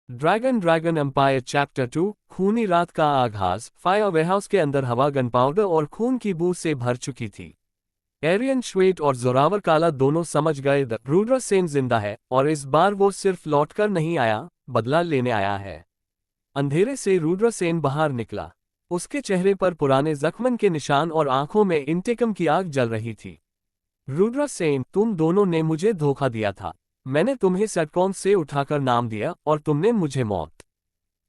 Dragon empire chapter 2 खूनी रात का आगाज। फायर वेयरहाउस के अंदर हवा गन पाउडर और खून की बू से भर चुकी थी। एरियन श्वेत और जोरावर काला दोनों समझ गए द रूद्र सेन जिंदा है और इस बार वो सिर्फ लौटकर नहीं आया, बदला लेने आया है। अंधेरे से रूद्र सेन बाहर निकला। उसके चेहरे पर पुराने जख्मन के निशान और आंखों में इंटेकम की आग जल रही थी। रूद्र सेन, तुम दोनों ने मुझे धोखा दिया था। मैंने तुम्हें सटकॉम से उठाकर नाम दिया और तुमने मुझे मौत।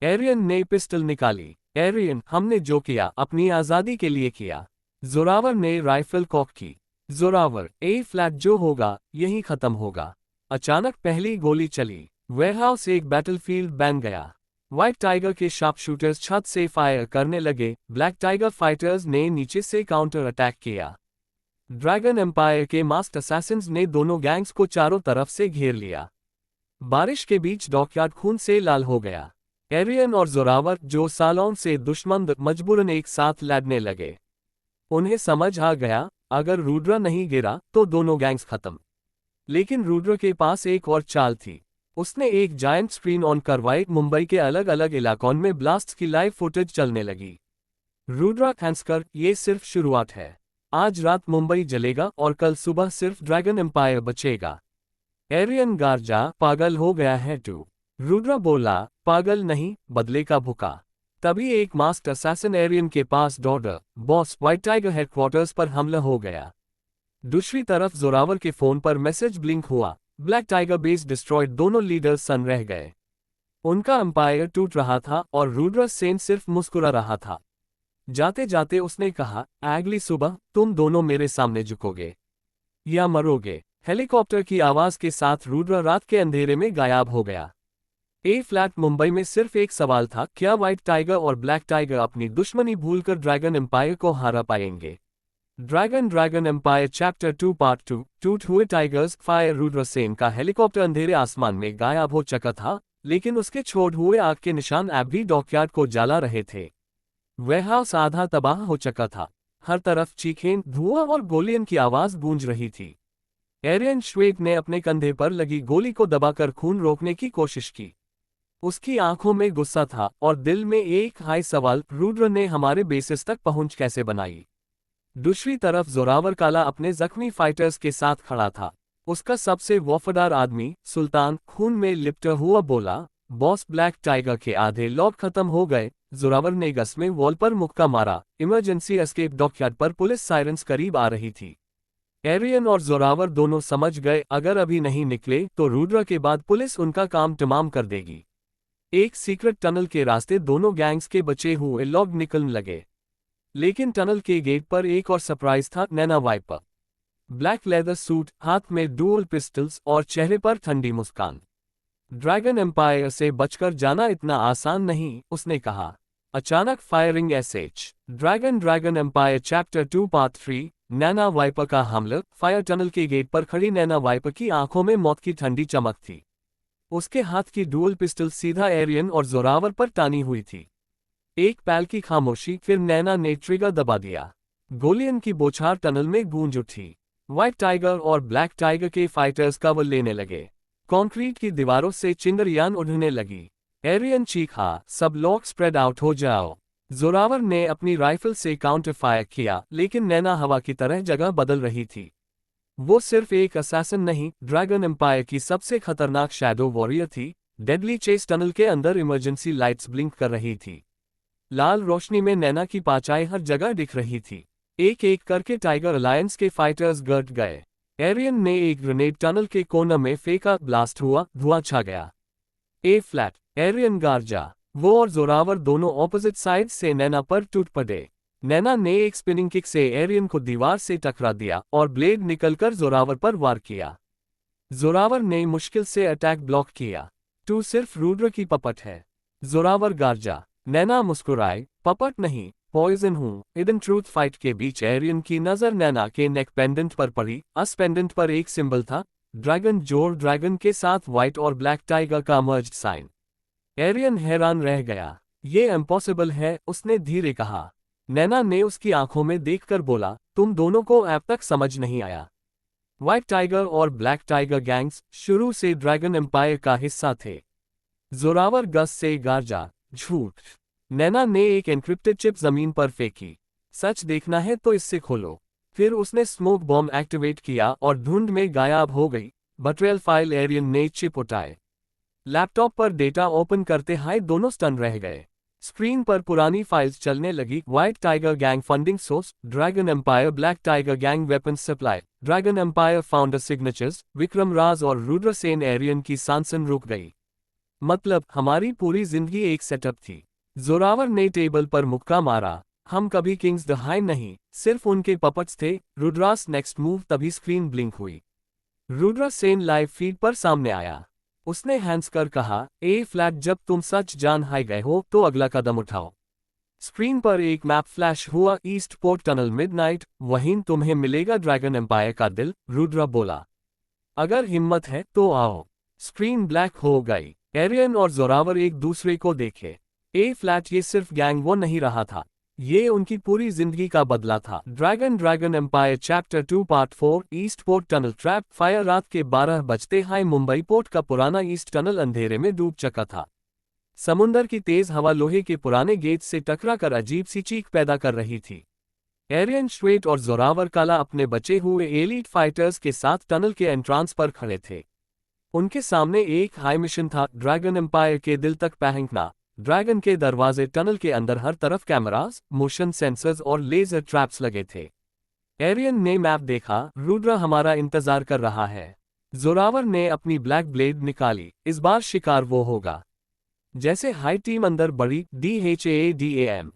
एरियन ने पिस्टल निकाली। एरियन, हमने जो किया अपनी आजादी के लिए किया। जोरावर ने राइफल कॉक की। जोरावर, ए फ्लैट जो होगा यही खत्म होगा। अचानक पहली गोली चली। वेयरहाउस एक बैटलफील्ड बन गया। व्हाइट टाइगर के शार्प शूटर्स छत से फायर करने लगे। ब्लैक टाइगर फाइटर्स ने नीचे से काउंटर अटैक किया। ड्रैगन एम्पायर के मास्क असैसिन्स ने दोनों गैंग्स को चारों तरफ से घेर लिया। बारिश के बीच डॉकयार्ड खून से लाल हो गया। एरियन और जोरावर, जो सालों से दुश्मन मजबूरन एक साथ लड़ने लगे। उन्हें समझ आ गया, अगर रूद्र नहीं गिरा तो दोनों गैंग्स खत्म। लेकिन रूद्र के पास एक और चाल थी। उसने एक जायंट स्क्रीन ऑन करवाई। मुंबई के अलग अलग इलाकों में ब्लास्ट की लाइव फुटेज चलने लगी। रूद्र हैंसकर, ये सिर्फ शुरुआत है। आज रात मुंबई जलेगा और कल सुबह सिर्फ ड्रैगन एम्पायर बचेगा। एरियन गार्जा, पागल हो गया है तू। रूद्र बोला, पागल नहीं, बदले का भूखा। तभी एक मास्क असैसिन एरियन के पास दौड़ा। बॉस, व्हाइट टाइगर हेडक्वार्टर्स पर हमला हो गया। दूसरी तरफ जोरावर के फोन पर मैसेज ब्लिंक हुआ। Black tiger base destroyed. दोनों लीडर्स सन रह गए। उनका एम्पायर टूट रहा था और रूद्र सेन सिर्फ मुस्कुरा रहा था। जाते जाते उसने कहा, अगली सुबह तुम दोनों मेरे सामने झुकोगे या मरोगे। हेलीकॉप्टर की आवाज के साथ रूद्र रात के अंधेरे में गायब हो गया। ए फ्लैट मुंबई में सिर्फ एक सवाल था, क्या व्हाइट टाइगर और ब्लैक टाइगर अपनी दुश्मनी भूलकर ड्रैगन एम्पायर को हरा पाएंगे। ड्रैगन एम्पायर चैप्टर 2 पार्ट 2 टूट हुए टाइगर्स। फायर। रूद्र सेन का हेलीकॉप्टर अंधेरे आसमान में गायब हो चुका था, लेकिन उसके छोड़ हुए आग के निशान अब भी डॉकयार्ड को जला रहे थे। वेयरहाउस आधा तबाह हो चुका था। हर तरफ चीखें, धुआं और गोलियों की आवाज गूंज रही थी। एरियन श्वेत ने अपने कंधे पर लगी गोली को दबाकर खून रोकने की कोशिश की। उसकी आंखों में गुस्सा था और दिल में एक हाई सवाल, रूद्र ने हमारे बेसिस तक पहुंच कैसे बनाई। दूसरी तरफ जोरावर काला अपने जख्मी फाइटर्स के साथ खड़ा था। उसका सबसे वफादार आदमी सुल्तान खून में लिपटा हुआ बोला, बॉस, ब्लैक टाइगर के आधे लोग खत्म हो गए। जोरावर ने गस में वॉल पर मुक्का मारा। Emergency escape. डॉकयार्ड पर पुलिस सायरन्स करीब आ रही थी। एरियन और जोरावर दोनों समझ गए, अगर अभी नहीं निकले तो रूद्र के बाद पुलिस उनका काम तमाम कर देगी। एक सीक्रेट टनल के रास्ते दोनों गैंग्स के बचे हुए लोग निकलने लगे। लेकिन टनल के गेट पर एक और सरप्राइज था। नैना वाइपर, ब्लैक लेदर सूट, हाथ में डुअल पिस्टल्स और चेहरे पर ठंडी मुस्कान। ड्रैगन एम्पायर से बचकर जाना इतना आसान नहीं, उसने कहा। अचानक फायरिंग एसएच। Dragon empire chapter 2 part 3 Naina viper का हमला। फायर। टनल के गेट पर खड़ी नैना वाइपर की आंखों में मौत की ठंडी चमक थी। उसके हाथ की डुअल पिस्टल सीधा एरियन और जोरावर पर तानी हुई थी। एक पल की खामोशी, फिर नैना ने ट्रिगर दबा दिया। गोलियन की बौछार टनल में गूंज उठी। व्हाइट टाइगर और ब्लैक टाइगर के फाइटर्स कवर लेने लगे। कंक्रीट की दीवारों से चिंगारियां उड़ने लगी। एरियन चीखा, सब लोग स्प्रेड आउट हो जाओ। जोरावर ने अपनी राइफल से काउंटर फायर किया, लेकिन नैना हवा की तरह जगह बदल रही थी। वो सिर्फ एक असैसिन नहीं, ड्रैगन एम्पायर की सबसे खतरनाक शैडो वॉरियर थी। Deadly chase. टनल के अंदर इमरजेंसी लाइट्स ब्लिंक कर रही थी। लाल रोशनी में नैना की पाचाई हर जगह दिख रही थी। एक एक करके टाइगर अलायंस के फाइटर्स गट गए। एरियन ने एक ग्रेनेड टनल के कोने में फेंका। ब्लास्ट हुआ, धुआं छा गया। ए फ्लैट। एरियन गार्जा, वो और जोरावर दोनों ऑपोजिट साइड से नैना पर टूट पड़े। नैना ने एक स्पिनिंग किक से एरियन को दीवार से टकरा दिया और ब्लेड निकलकर जोरावर पर वार किया। जोरावर ने मुश्किल से अटैक ब्लॉक किया। तू सिर्फ रूद्र की पपट है। जोरावर गार्जा। नैना मुस्कुराए, पपट नहीं, पॉइजन हूं। इधन ट्रूथ फाइट के बीच एरियन की नजर नैना के नेक पेंडेंट पर पड़ी। उस पेंडेंट पर एक सिंबल था, ड्रैगन जोर। ड्रैगन के साथ व्हाइट और ब्लैक टाइगर का मर्ज्ड साइन। एरियन हैरान रह गया। ये इम्पॉसिबल है, उसने धीरे कहा। नैना ने उसकी आंखों में देखकर बोला, तुम दोनों को अब तक समझ नहीं आया। व्हाइट टाइगर और ब्लैक टाइगर गैंग्स शुरू से ड्रैगन एम्पायर का हिस्सा थे। जोरावर गस से गार्जा, झूठ। नैना ने एक एन्क्रिप्टेड चिप जमीन पर फेंकी। सच देखना है तो इससे खोलो। फिर उसने स्मोक बॉम्ब एक्टिवेट किया और धुंध में गायब हो गई। बटरेल फाइल एरियन ने चिप उठाए। लैपटॉप पर डेटा ओपन करते हाय दोनों स्टन रह गए। स्क्रीन पर पुरानी फाइल्स चलने लगी। White tiger gang funding source, dragon empire, black tiger gang weapons supply, dragon empire founder signatures, Vikram Raj और रुद्र सेन एरियन की सांसन रुक गई। मतलब हमारी पूरी जिंदगी एक सेटअप थी। जोरावर ने टेबल पर मुक्का मारा। हम कभी किंग्स द हाई नहीं, सिर्फ उनके पपट्स थे। Rudras next move. तभी स्क्रीन ब्लिंक हुई। रुद्र सेन लाइव फीड पर सामने आया। उसने हैंस कर कहा, ए फ्लैट, जब तुम सच जान हाई गए हो तो अगला कदम उठाओ। स्क्रीन पर एक मैप फ्लैश हुआ। ईस्ट पोर्ट टनल, मिडनाइट, वहीं तुम्हें मिलेगा ड्रैगन एम्पायर का दिल। रुद्र बोला, अगर हिम्मत है तो आओ। स्क्रीन ब्लैक हो गई। एरियन और जोरावर एक दूसरे को देखे। ए फ्लैट, ये सिर्फ गैंग वो नहीं रहा था, ये उनकी पूरी जिंदगी का बदला था। Dragon empire chapter 2 part 4 east port tunnel trap fire. रात के 12 बजते हाई मुंबई पोर्ट का पुराना ईस्ट टनल अंधेरे में डूब चुका था। समुंदर की तेज हवा लोहे के पुराने गेट से टकराकर अजीब सी चीख पैदा कर रही थी। एरियन श्वेट और जोरावर काला अपने बचे हुए एलीट फाइटर्स के साथ टनल के एंट्रांस पर खड़े थे। उनके सामने एक हाई मिशन था, ड्रैगन एम्पायर के दिल तक पहुंचना। ड्रैगन के दरवाजे, टनल के अंदर हर तरफ कैमरास, मोशन सेंसर्स और लेजर ट्रैप्स लगे थे। एरियन ने मैप देखा। रुद्र हमारा इंतजार कर रहा है। जोरावर ने अपनी ब्लैक ब्लेड निकाली। इस बार शिकार वो होगा। जैसे हाई टीम अंदर बढ़ी, DHAADAM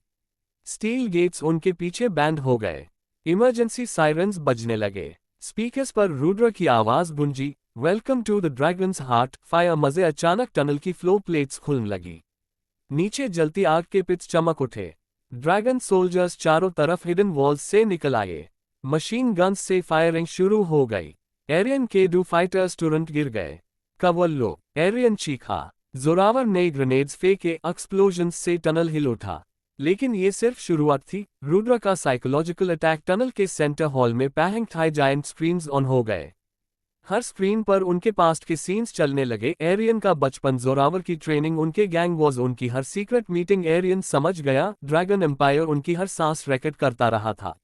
स्टील गेट्स उनके पीछे बैंड हो गए। इमरजेंसी सायरन्स बजने लगे। स्पीकर्स पर रुद्र की आवाज गूंजी, welcome to the dragon's heart fire. मजे। अचानक टनल की फ्लो प्लेट्स खुलने लगी। नीचे जलती आग के पिच चमक उठे। ड्रैगन सोल्जर्स चारों तरफ हिडन वॉल्स से निकल आए। मशीन गन्स से फायरिंग शुरू हो गई। एरियन के 2 फाइटर्स तुरंत गिर गए। कवर लो, एरियन चीखा। जोरावर ने ग्रेनेड्स फेंके। एक्सप्लोजन्स से टनल हिल उठा। लेकिन ये सिर्फ शुरुआत थी। रुद्र का साइकोलॉजिकल अटैक। टनल के सेंटर हॉल में पैंग थाई जायंट स्क्रीन्स ऑन हो गए। हर स्क्रीन पर उनके पास्ट के सीन्स चलने लगे। एरियन का बचपन, जोरावर की ट्रेनिंग, उनके गैंग वॉर्स, उनकी हर सीक्रेट मीटिंग। एरियन समझ गया, ड्रैगन एम्पायर उनकी हर सांस रिकॉर्ड करता रहा था।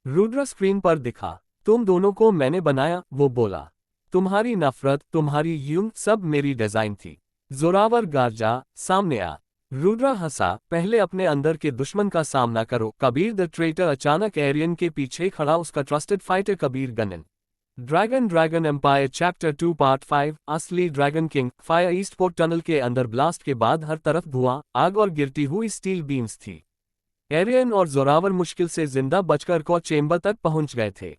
रुद्र स्क्रीन पर दिखा। तुम दोनों को मैंने बनाया, वो बोला। तुम्हारी नफरत, तुम्हारी यूं, सब मेरी डिजाइन थी। जोरावर गार्जा, सामने आ। रुद्र हंसा, पहले अपने अंदर के दुश्मन का सामना करो। Kabir the traitor. अचानक एरियन के पीछे खड़ा उसका ट्रस्टेड फाइटर कबीर गनन। ड्रैगन एम्पायर चैप्टर 2 पार्ट 5 असली dragon king fire. East port tunnel के अंदर ब्लास्ट के बाद हर तरफ धुआं, आग और गिरती हुई स्टील बीम्स थी। एरियन और जोरावर मुश्किल से जिंदा बचकर को चेंबर तक पहुंच गए थे।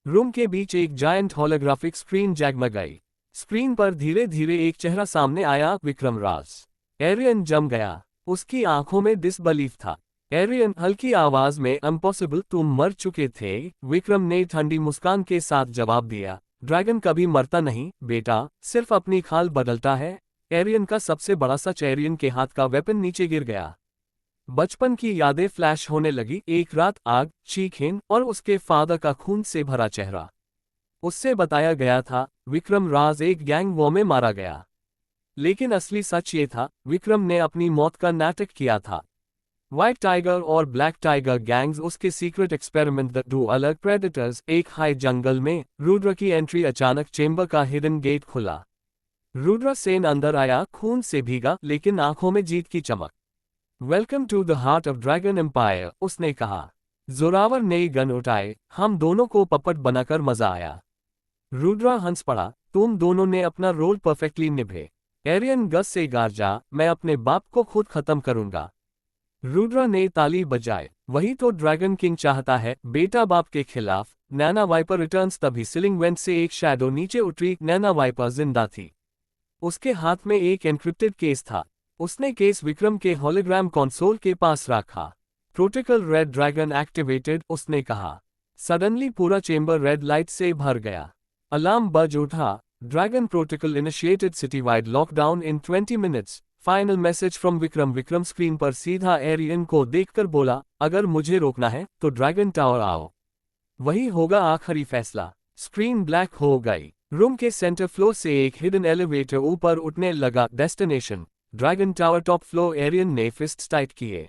रूम के बीच एक जायंट होलोग्राफिक स्क्रीन जगमगाई। स्क्रीन पर धीरे धीरे एक चेहरा सामने आया, विक्रम राज। एरियन जम गया। उसकी आंखों में डिसबिलीफ था। एरियन हल्की आवाज में, इम्पॉसिबल, तुम मर चुके थे। विक्रम ने ठंडी मुस्कान के साथ जवाब दिया, ड्रैगन कभी मरता नहीं बेटा, सिर्फ अपनी खाल बदलता है। एरियन का सबसे बड़ा सच। एरियन के हाथ का वेपन नीचे गिर गया। बचपन की यादें फ्लैश होने लगी। एक रात, आग, चीखें और उसके फादर का खून से भरा चेहरा। उससे बताया गया था विक्रम राज एक गैंग वॉर में मारा गया। लेकिन असली सच ये था, विक्रम ने अपनी मौत का नाटक किया था। व्हाइट टाइगर और ब्लैक टाइगर गैंग्स उसके सीक्रेट एक्सपेरिमेंट। द 2 अलग प्रेडेटर्स। एक हाई जंगल में रुद्र की एंट्री। अचानक चेंबर का हिडन गेट खुला। रुद्र सेन अंदर आया, खून से भीगा लेकिन आंखों में जीत की चमक। Welcome to the heart of dragon empire, उसने कहा। जोरावर ने गन उठाए। हम दोनों को पपट बनाकर मजा आया। रुद्र हंस पड़ा, तुम दोनों ने अपना रोल परफेक्टली निभे। एरियन गस से गार्जा, मैं अपने बाप को खुद खत्म करूंगा। रुद्र ने ताली बजाए। वही तो ड्रैगन किंग चाहता है, बेटा बाप के खिलाफ। नैना वाइपर रिटर्न्स। तभी सीलिंग वेंट से एक शैडो नीचे उतरी। नैना वाइपर जिंदा थी। उसके हाथ में एक एन्क्रिप्टेड केस था। उसने केस विक्रम के हॉलोग्राम कंसोल के पास रखा। प्रोटोकॉल रेड ड्रैगन एक्टिवेटेड, उसने कहा। सडनली पूरा चेंबर रेड लाइट से भर गया। अलार्म बज उठा। Dragon protocol initiated city wide lockdown in 20 minutes. Final message from Vikram. Vikram screen पर सीधा एरियन को देखकर बोला, अगर मुझे रोकना है तो ड्रैगन टावर आओ, वही होगा आखिरी फैसला। स्क्रीन ब्लैक हो गई। रूम के सेंटर फ्लोर से एक हिडन एलिवेटर ऊपर उठने लगा। Destination dragon tower top floor. Arian ने फिस्ट टाइट किए।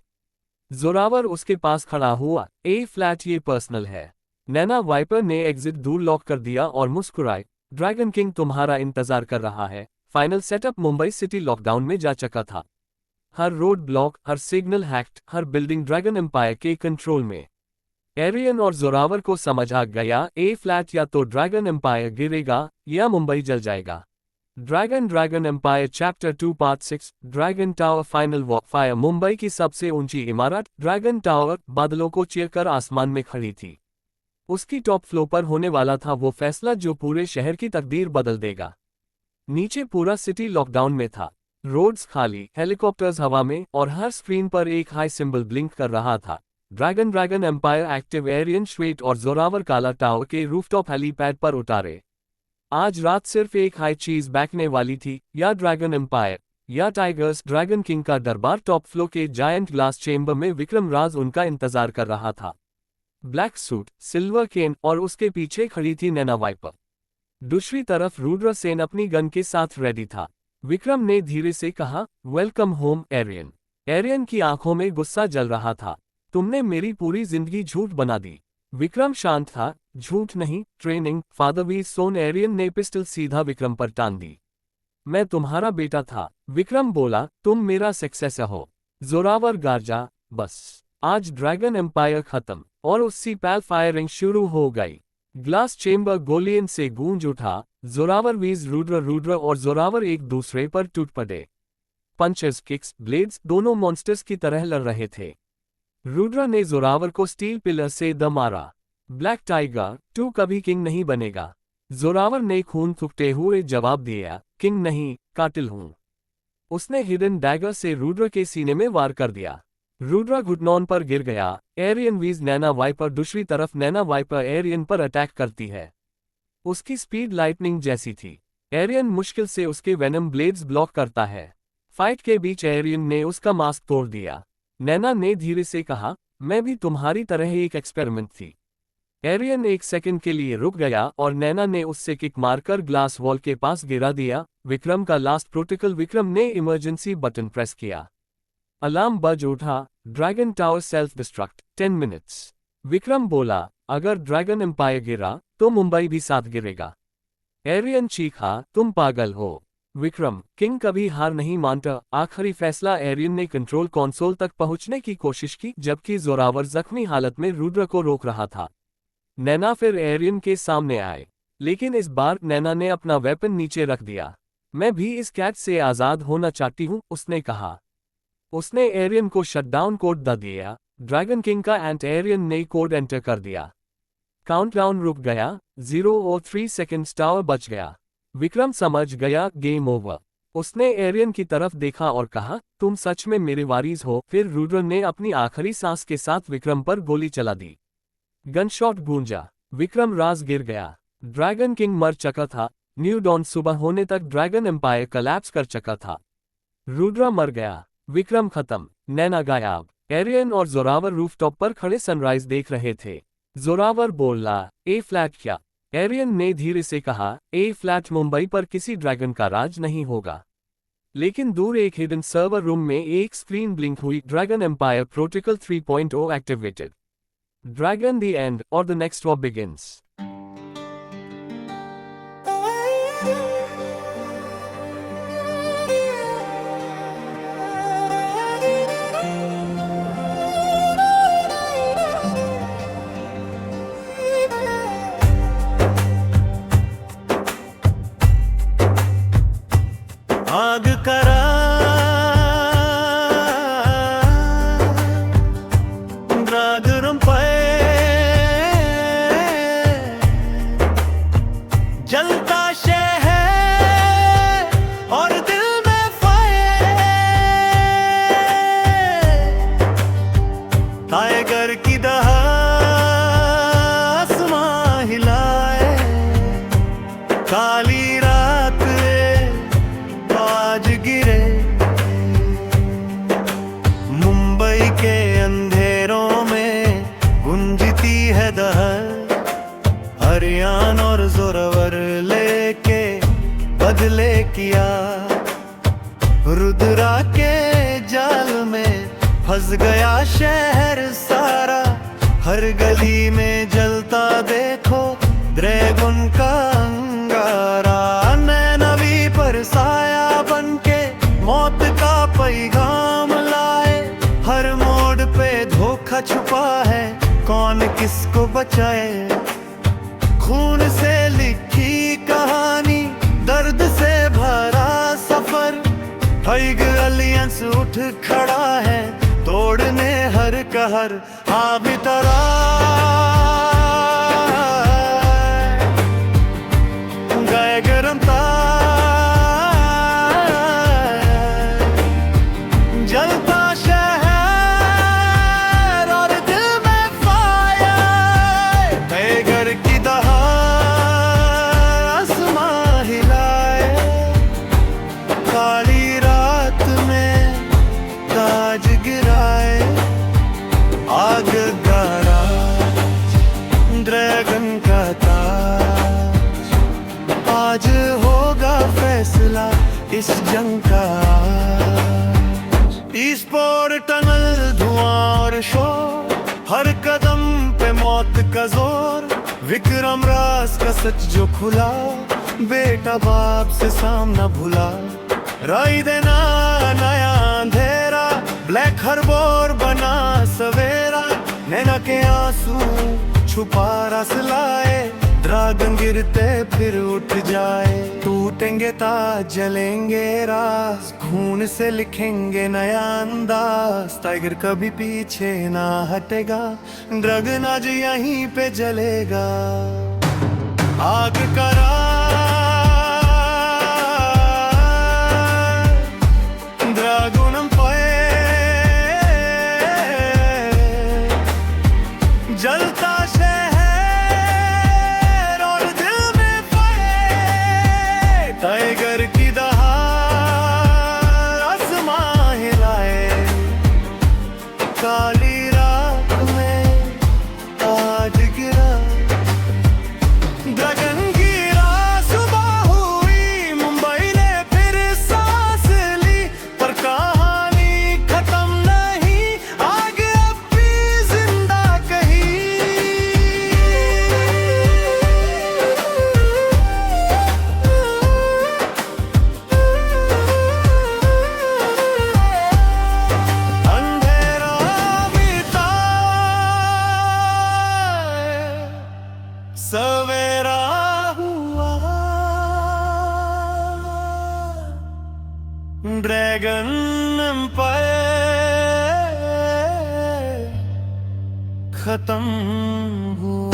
जोरावर उसके पास खड़ा हुआ। ए फ्लैट ये पर्सनल है। नैना वाइपर ने एग्जिट दूर लॉक कर दिया और मुस्कुराए। ड्रैगन किंग तुम्हारा इंतजार कर रहा है। Final setup. Mumbai city lockdown में जा चुका था। हर रोड ब्लॉक, हर सिग्नल हैक्ड, हर बिल्डिंग ड्रैगन एम्पायर के कंट्रोल में। एरियन और जोरावर को समझ आ गया, ए फ्लैट या तो ड्रैगन एम्पायर गिरेगा या मुंबई जल जाएगा। Dragon empire chapter 2 part 6 dragon tower final war fire. Mumbai की सबसे ऊंची इमारत ड्रैगन टावर बादलों को चीर कर आसमान में खड़ी थी। उसकी टॉप फ्लोर पर होने वाला था वो फैसला जो पूरे शहर की तकदीर बदल देगा। नीचे पूरा सिटी लॉकडाउन में था। रोड्स खाली, हेलीकॉप्टर्स हवा में और हर स्क्रीन पर एक हाई सिंबल ब्लिंक कर रहा था। Dragon empire active. एरियन श्वेट और जोरावर काला टावर के रूफटॉप हेलीपैड पर उतारे। आज रात सिर्फ एक हाई चीज बैकने वाली थी, या ड्रैगन एम्पायर या टाइगर्स। ड्रैगन किंग का दरबार टॉप फ्लोर के जायंट ग्लास चेंबर में विक्रम राज उनका इंतजार कर रहा था। ब्लैक सूट, सिल्वर केन और उसके पीछे खड़ी थी नैना वाइपर। दूसरी तरफ रुद्र सेन अपनी गन के साथ रेडी था। विक्रम ने धीरे से कहा, वेलकम होम एरियन। एरियन की आंखों में गुस्सा जल रहा था। तुमने मेरी पूरी जिंदगी झूठ बना दी। विक्रम शांत था। झूठ नहीं, ट्रेनिंग। फादर वी सोन। एरियन ने पिस्टल सीधा विक्रम पर टान दी। मैं तुम्हारा बेटा था। विक्रम बोला, तुम मेरा सक्सेसर हो। जोरावर गार्जा, बस आज ड्रैगन एम्पायर खत्म। और उससी पैल फायरिंग शुरू हो गई। ग्लास चेंबर गोलियन से गूंज उठा। जोरावर वीज रुद्र और जोरावर एक दूसरे पर टूट पड़े। पंचेस, किक्स, ब्लेड्स दोनों मॉन्स्टर्स की तरह लड़ रहे थे। रुद्र ने जोरावर को स्टील पिलर से द मारा। ब्लैक टाइगर, तू कभी किंग नहीं बनेगा। जोरावर ने खून थूकते हुए जवाब दिया, किंग नहीं, कातिल हूं। उसने हिडन डैगर से रुद्र के सीने में वार कर दिया। रुद्र घुटनों पर गिर गया। एरियन वीज नैना वाइपर। दूसरी तरफ नैना वाइपर एरियन पर अटैक करती है। उसकी स्पीड लाइटनिंग जैसी थी। एरियन मुश्किल से उसके वेनम ब्लेड्स ब्लॉक करता है। फाइट के बीच एरियन ने उसका मास्क तोड़ दिया। नैना ने धीरे से कहा, मैं भी तुम्हारी तरह एक एक्सपेरिमेंट थी। एरियन एक सेकंड के लिए रुक गया और नैना ने उससे किक मारकर ग्लास वॉल के पास गिरा दिया। विक्रम का लास्ट प्रोटोकॉल। विक्रम ने इमरजेंसी बटन प्रेस किया। अलार्म बज उठा। Dragon tower self destruct 10 minutes. Vikram बोला, अगर ड्रैगन एम्पायर गिरा तो मुंबई भी साथ गिरेगा। एरियन चीखा, तुम पागल हो। विक्रम, किंग कभी हार नहीं मानता। आखिरी फैसला। एरियन ने कंट्रोल कंसोल तक पहुंचने की कोशिश की जबकि जोरावर जख्मी हालत में रुद्र को रोक रहा था। नैना फिर एरियन के सामने आए, लेकिन इस बार नैना ने अपना वेपन नीचे रख दिया। मैं भी इस कैच से आजाद होना चाहती हूं, उसने कहा। उसने एरियन को शटडाउन कोड दे दिया। ड्रैगन किंग का एंड एरियन ने कोड एंटर कर दिया। काउंटडाउन रुक गया। 0 और 3 सेकंड्स। टावर बच गया। विक्रम समझ गया, गेम ओवर। उसने एरियन की तरफ देखा और कहा, तुम सच में मेरे वारिस हो। फिर रुद्र ने अपनी आखिरी सांस के साथ विक्रम पर गोली चला दी। गनशॉट गूंजा। विक्रम राज गिर गया। ड्रैगन किंग मर चुका था। न्यू डॉन सुबह होने तक ड्रैगन एम्पायर कोलैप्स कर चुका था। रुद्र मर गया। विक्रम खत्म। नैना गायब। एरियन और जोरावर रूफटॉप पर खड़े सनराइज देख रहे थे। जोरावर बोला, ए फ्लैट क्या? एरियन ने धीरे से कहा, ए फ्लैट मुंबई पर किसी ड्रैगन का राज नहीं होगा। लेकिन दूर एक हिडन सर्वर रूम में एक स्क्रीन ब्लिंक हुई। Dragon empire protocol 3.0 activated. Dragon the end और द नेक्स्ट वॉर बिगिंस। आग करा ड्रैगन पे जलता शहर और दिल में फायर। टाइगर की दहा आसमां हिलाए। काली रात आज गिरे मुंबई के अंधेरों में गुंजती है दहर। हरियाण और जोरावर लेके बदले किया रुद्रा बस गया शहर सारा, हर गली में जलता देखो ड्रैगन का अंगारा। नैनवी पर साया बनके मौत का पैगाम लाए, हर मोड़ पे धोखा छुपा है, कौन किसको बचाए। खून से लिखी कहानी, दर्द से भरा सफर, टाइग अलियंस उठ खड़ा है, तोड़ने हर कहर। हाँ भी तरा गए गरम जलता शहर और दिल में फायर। टाइगर की दहाड़ आसमां हिलाए, काली रात में ताज गिराए। आग गारा ड्रैगन का ताज, आज होगा फैसला इस जंग का। स्पोर्ट टनल धुआं और शोर, हर कदम पे मौत का जोर। विक्रम राज का सच जो खुला, बेटा बाप से सामना भुला। राई देना नया अंधेरा, ब्लैक हर्बोर बना सवेरा। नैना के आंसू छुपा रस लाए, ड्रैगन गिरते फिर उठ जाए। टूटेंगे ताज जलेंगे राज, खून से लिखेंगे नया अंदाज। टाइगर कभी पीछे ना हटेगा, ड्रैगन आज यहीं पे जलेगा। आग का राज ड्रैगन एम्पायर, जलता शहर और दिल में फायर। टाइगर की दहाड़ आसमां हिलाए, काली रात में ताज गिरा। ड्रैगन गिरा सुबह हुई, मुंबई ने फिर सांस ली। पर कहानी खत्म नहीं, आग अब भी जिंदा अंधेरा बीता, सवेरा हुआ। ड्रैगन एम्पायर खत्म हुआ।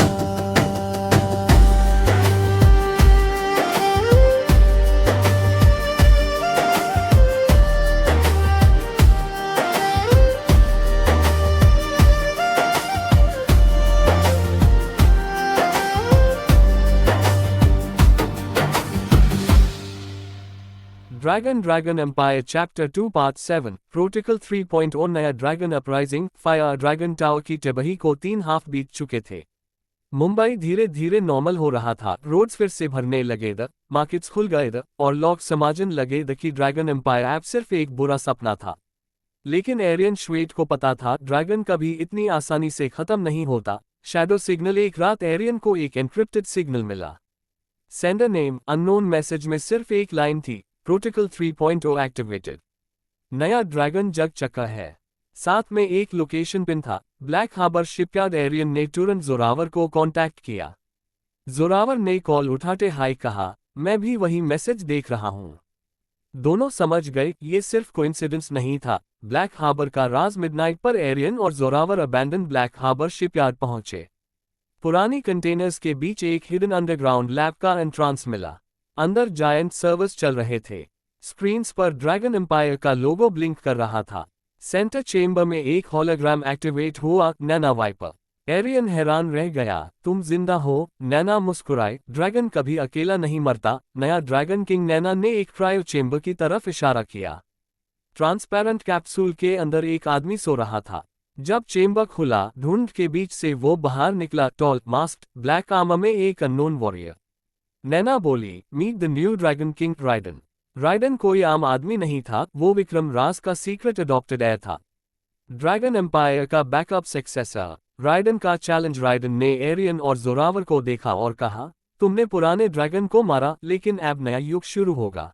Dragon Empire Chapter 2 Part 7 Protocol 3.0 नया dragon uprising fire dragon tower की तबाही को 3 हाफ बीत चुके थे। मुंबई धीरे धीरे नॉर्मल हो रहा था, रोड्स फिर से भरने लगे द, मार्केट्स खुल गए द, और लोग समझने लगे द कि ड्रैगन एम्पायर ऐप सिर्फ एक बुरा सपना था। लेकिन एरियन श्वेट को पता था ड्रैगन कभी इतनी आसानी से खत्म नहीं होता। शैडो सिग्नल एक रात एरियन को एक एन्क्रिप्टेड सिग्नल मिला। सेंडर नेम अननोन मैसेज में सिर्फ एक लाइन थी, प्रोटोकॉल 3.0 एक्टिवेटेड। नया ड्रैगन जग चक्का है। साथ में एक लोकेशन पिन था, ब्लैक हार्बर शिपयार्ड। एरियन ने तुरंत जोरावर को कांटेक्ट किया। जोरावर ने कॉल उठाते हाय कहा, मैं भी वही मैसेज देख रहा हूं। दोनों समझ गए ये सिर्फ कोइंसिडेंस नहीं था। ब्लैक हार्बर का राज। मिडनाइट पर एरियन और Zorawar abandon black harbour shipyard पहुंचे। पुरानी कंटेनर्स के बीच एक हिडन अंडरग्राउंड लैब का एंट्रांस मिला। अंदर जायंट सर्वर्स चल रहे थे। स्क्रीन्स पर ड्रैगन एम्पायर का लोगो ब्लिंक कर रहा था। सेंटर चेंबर में एक होलोग्राम एक्टिवेट हुआ, नैना वाइपर। एरियन हैरान रह गया, तुम जिंदा हो? नैना मुस्कुराए, ड्रैगन कभी अकेला नहीं मरता। नया ड्रैगन किंग। नैना ने एक क्रायो चेंबर की तरफ इशारा किया। ट्रांसपेरेंट कैप्सूल के अंदर एक आदमी सो रहा था। जब चेंबर खुला, ढूंढ के बीच से वो बाहर निकला, टॉल, मास्क्ड, ब्लैक आर्मर में एक अननोन वॉरियर। नैना बोली, meet the new dragon king Raiden. Raiden कोई आम आदमी नहीं था, वो विक्रम राज का सीक्रेट अडॉप्टेड हेयर था। ड्रैगन एम्पायर का बैकअप सक्सेसर राइडन का चैलेंज। राइडन ने एरियन और जोरावर को देखा और कहा, तुमने पुराने ड्रैगन को मारा, लेकिन अब नया युग शुरू होगा।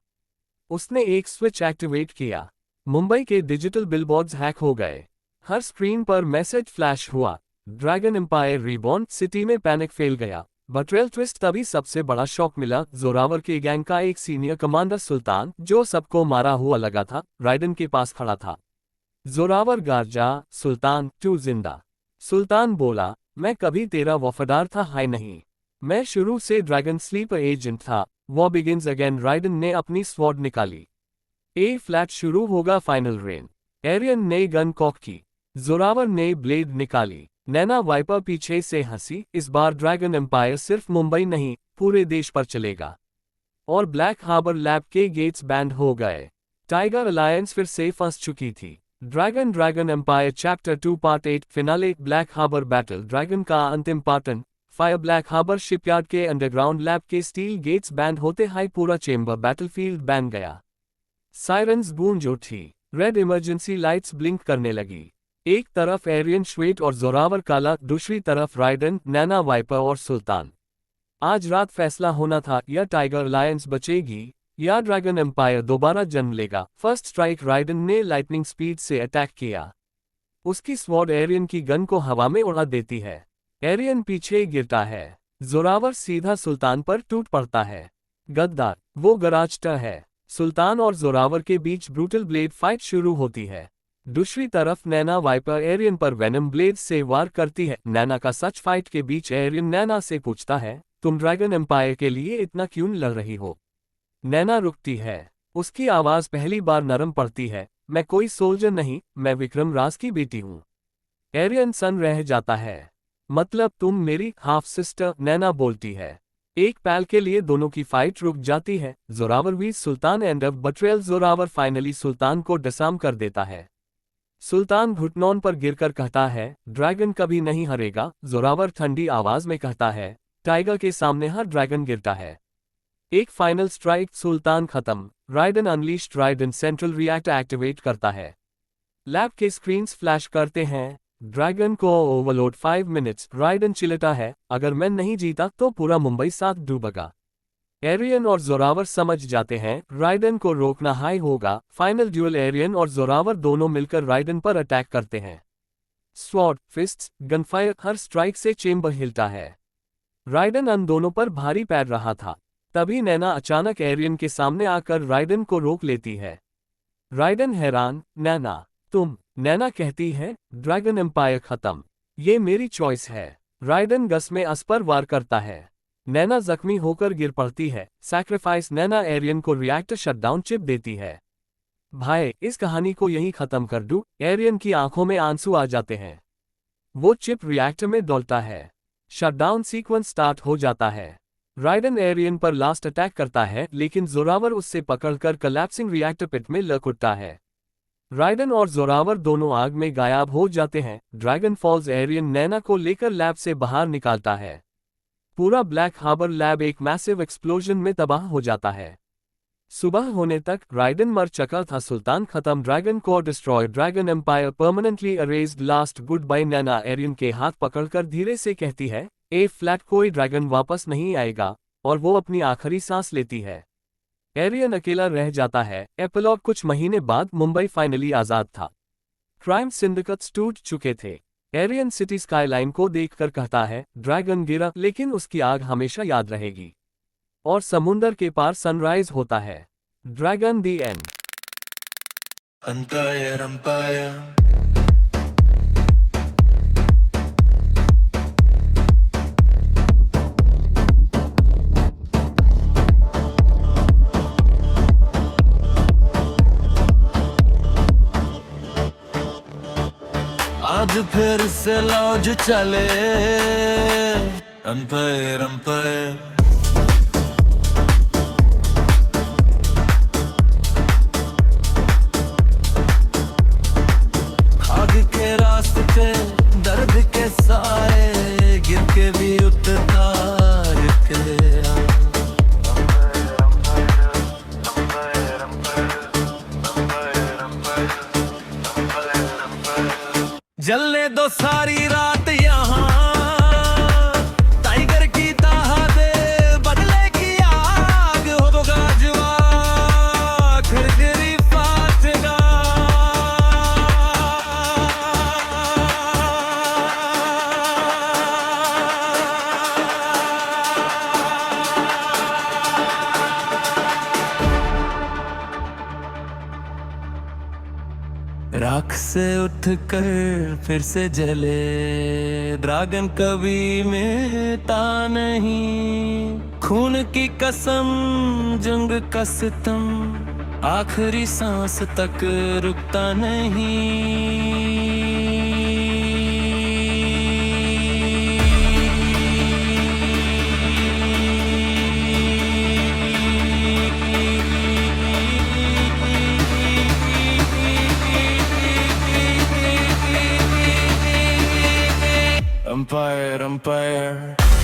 उसने एक स्विच एक्टिवेट किया। मुंबई के डिजिटल बिलबोर्ड्स हैक हो गए। हर स्क्रीन पर मैसेज फ्लैश हुआ, ड्रैगन एम्पायर रीबॉर्न। सिटी में पैनिक फैल गया। बटरेल ट्विस्ट तभी सबसे बड़ा शॉक मिला। जोरावर के गैंग का एक सीनियर कमांडर सुल्तान, जो सबको मारा हुआ लगा था, राइडन के पास खड़ा था। जोरावर गार्जा, सुल्तान तू जिंदा। सुल्तान बोला, मैं कभी तेरा वफादार था हाय नहीं, मैं शुरू से ड्रैगन स्लीपर एजेंट था। War begins again. राइडन ने अपनी स्वॉर्ड निकाली। ए फ्लैट शुरू होगा फाइनल रेन। एरियन ने गन कॉक की। जोरावर ने ब्लेड निकाली। नैना वाइपर पीछे से हंसी। इस बार ड्रैगन एम्पायर सिर्फ मुंबई नहीं, पूरे देश पर चलेगा। और ब्लैक हार्बर लैब के गेट्स बैंड हो गए। टाइगर अलायंस फिर से फंस चुकी थी। Dragon empire chapter 2 part 8 finale. Black harbour battle. Dragon का अंतिम पार्टन फायर। ब्लैक हार्बर शिपयार्ड के अंडरग्राउंड लैब के स्टील गेट्स बैंड होते हाई पूरा चेंबर बैटलफील्ड बन गया। सायरन्स गूंज उठी। रेड इमरजेंसी लाइट्स ब्लिंक करने लगी। एक तरफ एरियन श्वेट और जोरावर काला, दूसरी तरफ राइडन, नैना वाइपर और सुल्तान। आज रात फैसला होना था, या टाइगर अलायंस बचेगी या ड्रैगन एम्पायर दोबारा जन्म लेगा। First strike. राइडन ने लाइटनिंग स्पीड से अटैक किया। उसकी स्वॉर्ड एरियन की गन को हवा में उड़ा देती है। एरियन पीछे गिरता है। जोरावर सीधा सुल्तान पर टूट पड़ता है। गद्दार, वो गराजता है। सुल्तान और जोरावर के बीच ब्रूटल ब्लेड फाइट शुरू होती है। दूसरी तरफ नैना वाइपर एरियन पर वेनम ब्लेड से वार करती है। नैना का सच फाइट के बीच एरियन नैना से पूछता है, तुम ड्रैगन एम्पायर के लिए इतना क्यों लड़ रही हो? नैना रुकती है। उसकी आवाज पहली बार नरम पड़ती है, मैं कोई सोल्जर नहीं, मैं विक्रम राज की बेटी हूं। एरियन सन रह जाता है। मतलब तुम मेरी हाफ सिस्टर, नैना बोलती है। एक पल के लिए दोनों की फाइट रुक जाती है। Zorawar v Sultan end of betrayal. Zorawar finally Sultan को डिसआर्म कर देता है। सुल्तान घुटनों पर गिरकर कहता है, ड्रैगन कभी नहीं हारेगा। जोरावर ठंडी आवाज में कहता है, टाइगर के सामने हर ड्रैगन गिरता है। एक फाइनल स्ट्राइक। सुल्तान खत्म। Raiden unleashed. Raiden central reactor activate करता है। लैब के स्क्रीन्स फ्लैश करते हैं। ड्रैगन को ओवरलोड 5 मिनट्स। राइडन चिल्लाता है, अगर मैं नहीं जीता तो पूरा मुंबई साथ डूबेगा। एरियन और जोरावर समझ जाते हैं, राइडन को रोकना हाई होगा। Final dual. एरियन और जोरावर दोनों मिलकर राइडन पर अटैक करते हैं। Sword, fists, gunfire. हर स्ट्राइक से चेंबर हिलता है। राइडन उन दोनों पर भारी पड़ रहा था। तभी नैना अचानक एरियन के सामने आकर राइडन को रोक लेती है। राइडन हैरान, नैना तुम? नैना कहती है, ड्रैगन एम्पायर खत्म, ये मेरी चॉइस है। राइडन गस में अस पर वार करता है। नैना जख्मी होकर गिर पड़ती है। सैक्रिफाइस। नैना एरियन को रिएक्टर शटडाउन चिप देती है। भाई, इस कहानी को यहीं खत्म कर दूं। एरियन की आंखों में आंसू आ जाते हैं। वो चिप रिएक्टर में डलता है। शटडाउन सीक्वेंस स्टार्ट हो जाता है। राइडन एरियन पर लास्ट अटैक करता है, लेकिन जोरावर उससे पकड़कर कोलैप्सिंग रिएक्टर पिट में लकुटता है। राइडन और जोरावर दोनों आग में गायब हो जाते हैं। Dragon false. एरियन नैना को लेकर लैब से बाहर निकालता है। पूरा ब्लैक हार्बर लैब एक मैसिव एक्सप्लोजन में तबाह हो जाता है। सुबह होने तक राइडन मर चुका था। सुल्तान खत्म। Dragon core destroy. Dragon empire permanently erased. Last goodbye. Naina Arian के हाथ पकड़कर धीरे से कहती है, ए फ्लैट, कोई ड्रैगन वापस नहीं आएगा, और वो अपनी आखिरी सांस लेती है। एरियन अकेला रह जाता है। एपिलॉग। कुछ महीने बाद मुंबई फाइनली आजाद था। क्राइम सिंडिकेट्स टूट चुके थे। एरियन सिटी स्काईलाइन को देखकर कहता है, ड्रैगन गिरा, लेकिन उसकी आग हमेशा याद रहेगी। और समुंदर के पार सनराइज होता है। Dragon the and. Umpire umpire आज फिर से लौज चले। अंपायर अंपायर आग के रास्ते पे दर्द के साए, गिर के भी उतार के umpire umpire umpire umpire umpire umpire जलने दो सारी रात यहाँ, टाइगर की ताहत बदले की आग होगा जुआ, खरगरी फाटेगा। राख से उठकर फिर से जले, ड्रैगन कभी मिटता नहीं। खून की कसम, जंग का सितम, आखिरी सांस तक रुकता नहीं। Empire, Empire